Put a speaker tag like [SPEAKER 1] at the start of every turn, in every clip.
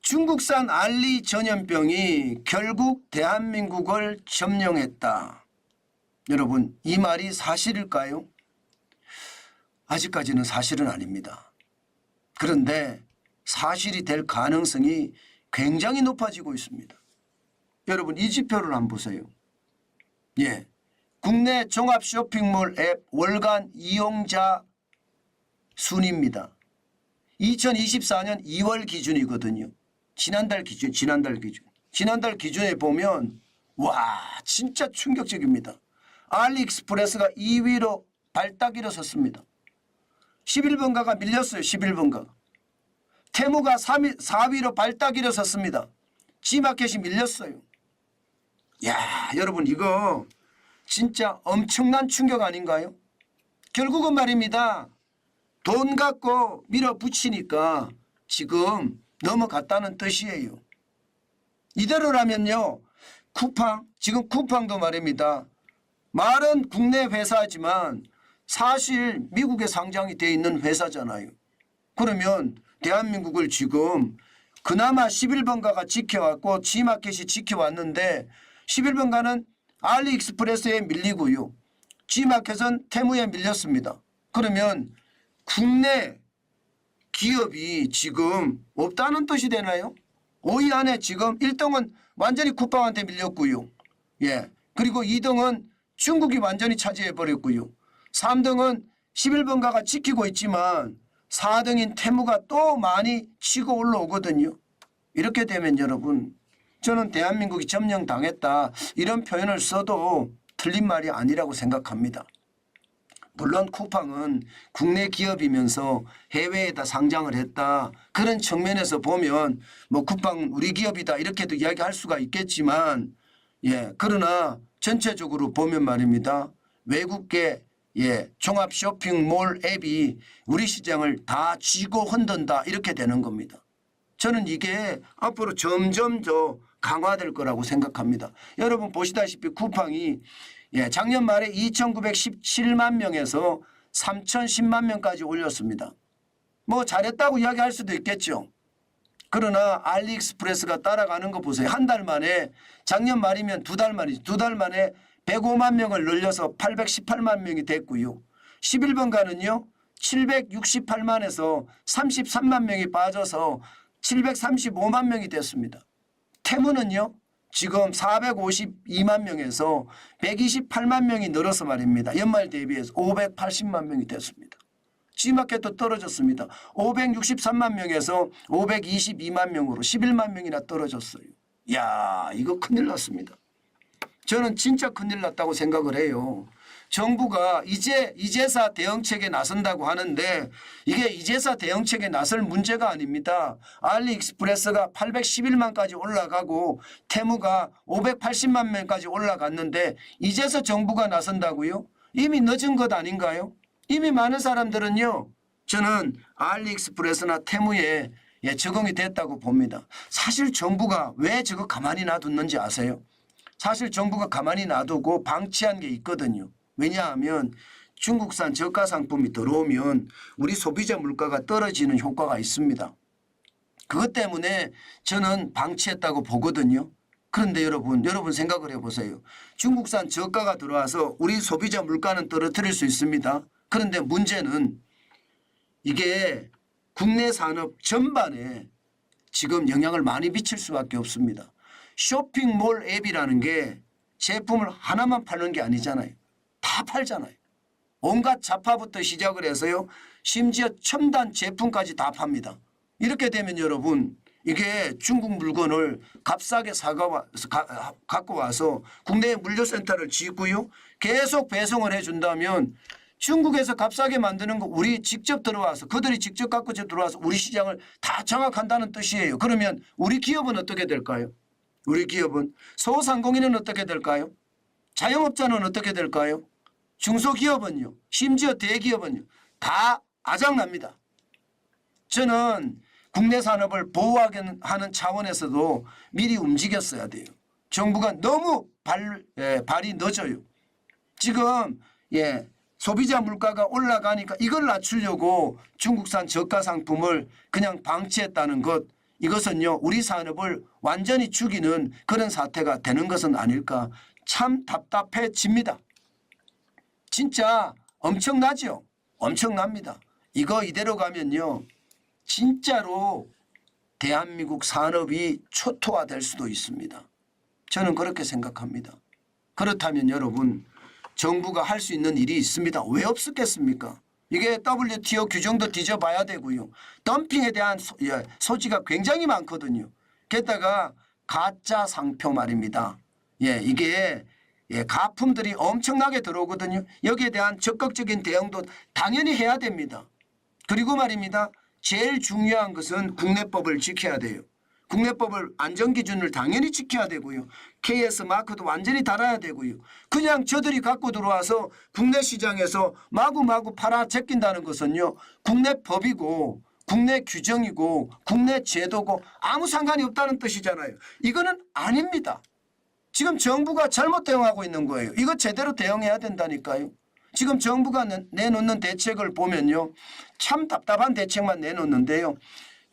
[SPEAKER 1] 중국산 알리 전염병이 결국 대한민국을 점령했다. 여러분, 이 말이 사실일까요? 아직까지는 사실은 아닙니다. 그런데 사실이 될 가능성이 굉장히 높아지고 있습니다. 여러분, 이 지표를 한번 보세요. 예, 국내 종합 쇼핑몰 앱 월간 이용자 순입니다. 2024년 2월 기준이거든요. 지난달 기준에 보면 와, 진짜 충격적입니다. 알리익스프레스가 2위로 발딱 일어섰습니다. 11번가가 밀렸어요. 11번가가. 테무가 4위로 발딱 일어섰습니다. G마켓이 밀렸어요. 야, 여러분, 이거 진짜 엄청난 충격 아닌가요? 결국은 말입니다. 돈 갖고 밀어붙이니까 지금 넘어갔다는 뜻이에요. 이대로라면요, 지금 쿠팡도 말입니다. 말은 국내 회사지만 사실 미국에 상장이 되어 있는 회사잖아요. 그러면 대한민국을 지금 그나마 11번가가 지켜왔고 G마켓이 지켜왔는데 11번가는 알리익스프레스에 밀리고요. G마켓은 테무에 밀렸습니다. 그러면 국내 기업이 지금 없다는 뜻이 되나요? 5위 안에 지금 1등은 완전히 쿠팡한테 밀렸고요. 예. 그리고 2등은 중국이 완전히 차지해 버렸고요. 3등은 11번가가 지키고 있지만 4등인 테무가 또 많이 치고 올라오거든요. 이렇게 되면 여러분, 저는 대한민국이 점령당했다 이런 표현을 써도 틀린 말이 아니라고 생각합니다. 물론 쿠팡은 국내 기업이면서 해외에다 상장을 했다. 그런 측면에서 보면 뭐 쿠팡 우리 기업이다 이렇게도 이야기할 수가 있겠지만, 예, 그러나 전체적으로 보면 말입니다. 외국계 종합 쇼핑몰 앱이 우리 시장을 다 쥐고 흔든다 이렇게 되는 겁니다. 저는 이게 앞으로 점점 더 강화될 거라고 생각합니다. 여러분 보시다시피 쿠팡이 작년 말에 2,917만 명에서 3,010만 명까지 올렸습니다. 뭐 잘했다고 이야기할 수도 있겠죠. 그러나 알리익스프레스가 따라가는 거 보세요. 한 달 만에, 작년 말이면 두 달 만에 105만 명을 늘려서 818만 명이 됐고요. 11번가는요 768만에서 33만 명이 빠져서 735만 명이 됐습니다. 테무는요 지금 452만 명에서 128만 명이 늘어서 말입니다. 연말 대비해서 580만 명이 됐습니다. G마켓도 떨어졌습니다. 563만 명에서 522만 명으로 11만 명이나 떨어졌어요. 이야, 이거 큰일 났습니다. 저는 진짜 큰일 났다고 생각을 해요. 정부가 이제사 대응책에 나선다고 하는데 이게 이제사 대응책에 나설 문제가 아닙니다. 알리익스프레스가 811만까지 올라가고 테무가 580만 명까지 올라갔는데 이제서 정부가 나선다고요? 이미 늦은 것 아닌가요? 이미 많은 사람들은요, 저는 알리익스프레스나 테무에 적응이 됐다고 봅니다. 사실 정부가 왜 저거 가만히 놔뒀는지 아세요? 사실 정부가 가만히 놔두고 방치한 게 있거든요. 왜냐하면 중국산 저가 상품이 들어오면 우리 소비자 물가가 떨어지는 효과가 있습니다. 그것 때문에 저는 방치했다고 보거든요. 그런데 여러분 생각을 해보세요. 중국산 저가가 들어와서 우리 소비자 물가는 떨어뜨릴 수 있습니다. 그런데 문제는 이게 국내 산업 전반에 지금 영향을 많이 미칠 수밖에 없습니다. 쇼핑몰 앱이라는 게 제품을 하나만 파는 게 아니잖아요. 다 팔잖아요. 온갖 잡화부터 시작을 해서요. 심지어 첨단 제품까지 다 팝니다. 이렇게 되면 여러분 이게 중국 물건을 값싸게 갖고 와서 국내 물류센터를 짓고요. 계속 배송을 해준다면 중국에서 값싸게 만드는 거 우리 직접 들어와서 그들이 직접 갖고 들어와서 우리 시장을 다 장악한다는 뜻이에요. 그러면 우리 기업은 어떻게 될까요? 우리 기업은 소상공인은 어떻게 될까요? 자영업자는 어떻게 될까요? 중소기업은요. 심지어 대기업은요. 다 아작납니다. 저는 국내 산업을 보호하는 차원에서도 미리 움직였어야 돼요. 정부가 너무 발이 늦어요. 지금 소비자 물가가 올라가니까 이걸 낮추려고 중국산 저가 상품을 그냥 방치했다는 것, 이것은요 우리 산업을 완전히 죽이는 그런 사태가 되는 것은 아닐까. 참 답답해집니다. 진짜 엄청나죠. 엄청납니다. 이거 이대로 가면요 진짜로 대한민국 산업이 초토화될 수도 있습니다. 저는 그렇게 생각합니다. 그렇다면 여러분 정부가 할 수 있는 일이 있습니다. 왜 없었겠습니까? 이게 WTO 규정도 뒤져봐야 되고요. 덤핑에 대한 소지가 굉장히 많거든요. 게다가 가짜 상표 말입니다. 이게 가품들이 엄청나게 들어오거든요. 여기에 대한 적극적인 대응도 당연히 해야 됩니다. 그리고 말입니다. 제일 중요한 것은 국내법을 지켜야 돼요. 국내법을 안전기준을 당연히 지켜야 되고요. KS 마크도 완전히 달아야 되고요. 그냥 저들이 갖고 들어와서 국내 시장에서 마구마구 팔아 제낀다는 것은요. 국내 법이고 국내 규정이고 국내 제도고 아무 상관이 없다는 뜻이잖아요. 이거는 아닙니다. 지금 정부가 잘못 대응하고 있는 거예요. 이거 제대로 대응해야 된다니까요. 지금 정부가 내놓는 대책을 보면요. 참 답답한 대책만 내놓는데요.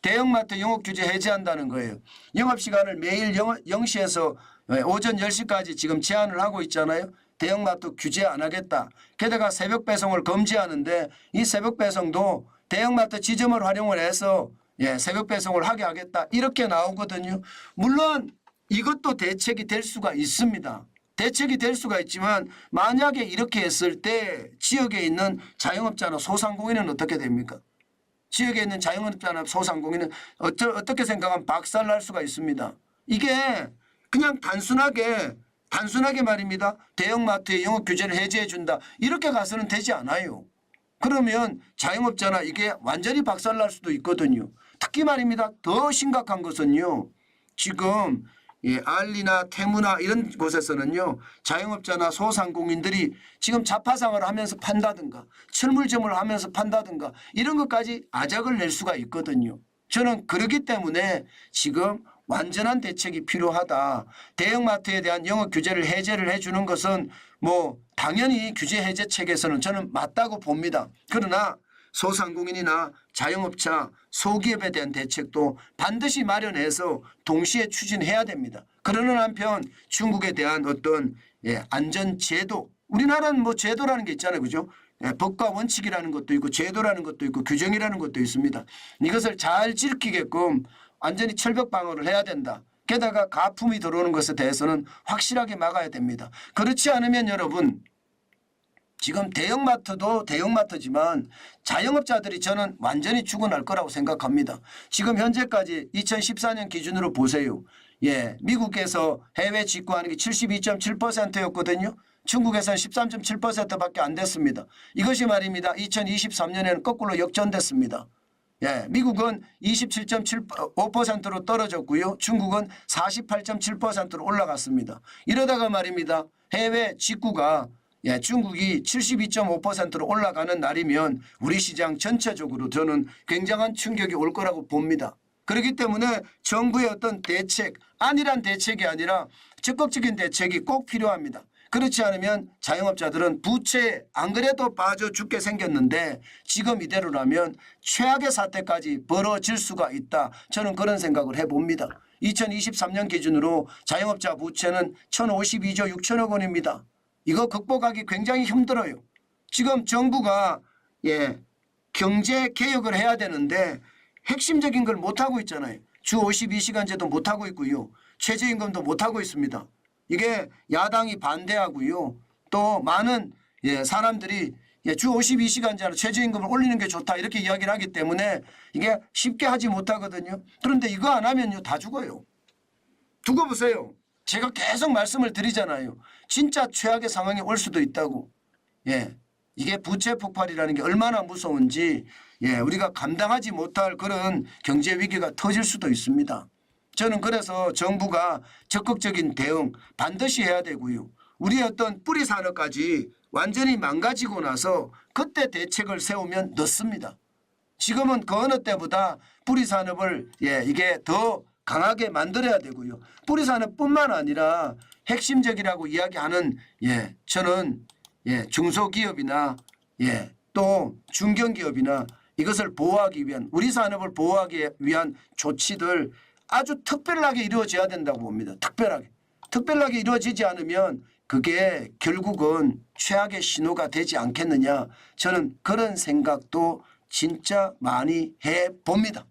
[SPEAKER 1] 대형마트 영업규제 해제한다는 거예요. 영업시간을 매일 0시에서 오전 10시까지 지금 제한을 하고 있잖아요. 대형마트 규제 안 하겠다. 게다가 새벽 배송을 금지하는데 이 새벽 배송도 대형마트 지점을 활용을 해서 새벽 배송을 하게 하겠다. 이렇게 나오거든요. 물론 이것도 대책이 될 수가 있습니다. 대책이 될 수가 있지만 만약에 이렇게 했을 때 지역에 있는 자영업자나 소상공인은 어떻게 됩니까? 지역에 있는 자영업자나 소상공인은 어떻게 생각하면 박살날 수가 있습니다. 이게 그냥 단순하게 말입니다. 대형마트의 영업규제를 해제해 준다. 이렇게 가서는 되지 않아요. 그러면 자영업자나 이게 완전히 박살날 수도 있거든요. 특히 말입니다. 더 심각한 것은요. 지금 알리나 태무나 이런 곳에서는요. 자영업자나 소상공인들이 지금 자파상을 하면서 판다든가 철물점을 하면서 판다든가 이런 것까지 아작을 낼 수가 있거든요. 저는 그렇기 때문에 지금 완전한 대책이 필요하다. 대형마트에 대한 영업 규제를 해제를 해주는 것은 뭐 당연히 규제 해제책에서는 저는 맞다고 봅니다. 그러나 소상공인이나 자영업자, 소기업에 대한 대책도 반드시 마련해서 동시에 추진해야 됩니다. 그러는 한편 중국에 대한 어떤 안전제도, 우리나라는 뭐 제도라는 게 있잖아요. 그죠? 법과 원칙이라는 것도 있고 제도라는 것도 있고 규정이라는 것도 있습니다. 이것을 잘 지키게끔 완전히 철벽 방어를 해야 된다. 게다가 가품이 들어오는 것에 대해서는 확실하게 막아야 됩니다. 그렇지 않으면 여러분 지금 대형마트도 대형마트지만 자영업자들이 저는 완전히 죽어날 거라고 생각합니다. 지금 현재까지 2014년 기준으로 보세요. 미국에서 해외 직구하는 게 72.7%였거든요. 중국에서는 13.7%밖에 안 됐습니다. 이것이 말입니다. 2023년에는 거꾸로 역전됐습니다. 미국은 27.5%로 떨어졌고요. 중국은 48.7%로 올라갔습니다. 이러다가 말입니다. 해외 직구가 중국이 72.5%로 올라가는 날이면 우리 시장 전체적으로 저는 굉장한 충격이 올 거라고 봅니다. 그렇기 때문에 정부의 어떤 대책, 안일한 대책이 아니라 적극적인 대책이 꼭 필요합니다. 그렇지 않으면 자영업자들은 부채에 안 그래도 빠져 죽게 생겼는데 지금 이대로라면 최악의 사태까지 벌어질 수가 있다. 저는 그런 생각을 해봅니다. 2023년 기준으로 자영업자 부채는 1,052조 6천억 원입니다. 이거 극복하기 굉장히 힘들어요. 지금 정부가 경제 개혁을 해야 되는데 핵심적인 걸 못하고 있잖아요. 주 52시간제도 못하고 있고요. 최저임금도 못하고 있습니다. 이게 야당이 반대하고요. 또 많은 사람들이 주 52시간제로 최저임금을 올리는 게 좋다 이렇게 이야기를 하기 때문에 이게 쉽게 하지 못하거든요. 그런데 이거 안 하면요 다 죽어요. 두고 보세요. 제가 계속 말씀을 드리잖아요. 진짜 최악의 상황이 올 수도 있다고. 이게 부채 폭발이라는 게 얼마나 무서운지 우리가 감당하지 못할 그런 경제 위기가 터질 수도 있습니다. 저는 그래서 정부가 적극적인 대응 반드시 해야 되고요. 우리의 어떤 뿌리 산업까지 완전히 망가지고 나서 그때 대책을 세우면 늦습니다. 지금은 그 어느 때보다 뿌리 산업을 이게 더 강하게 만들어야 되고요. 뿌리 산업뿐만 아니라 핵심적이라고 이야기하는 저는 중소기업이나 또 중견기업이나 이것을 보호하기 위한 우리 산업을 보호하기 위한 조치들 아주 특별하게 이루어져야 된다고 봅니다. 특별하게 이루어지지 않으면 그게 결국은 최악의 신호가 되지 않겠느냐 저는 그런 생각도 진짜 많이 해봅니다.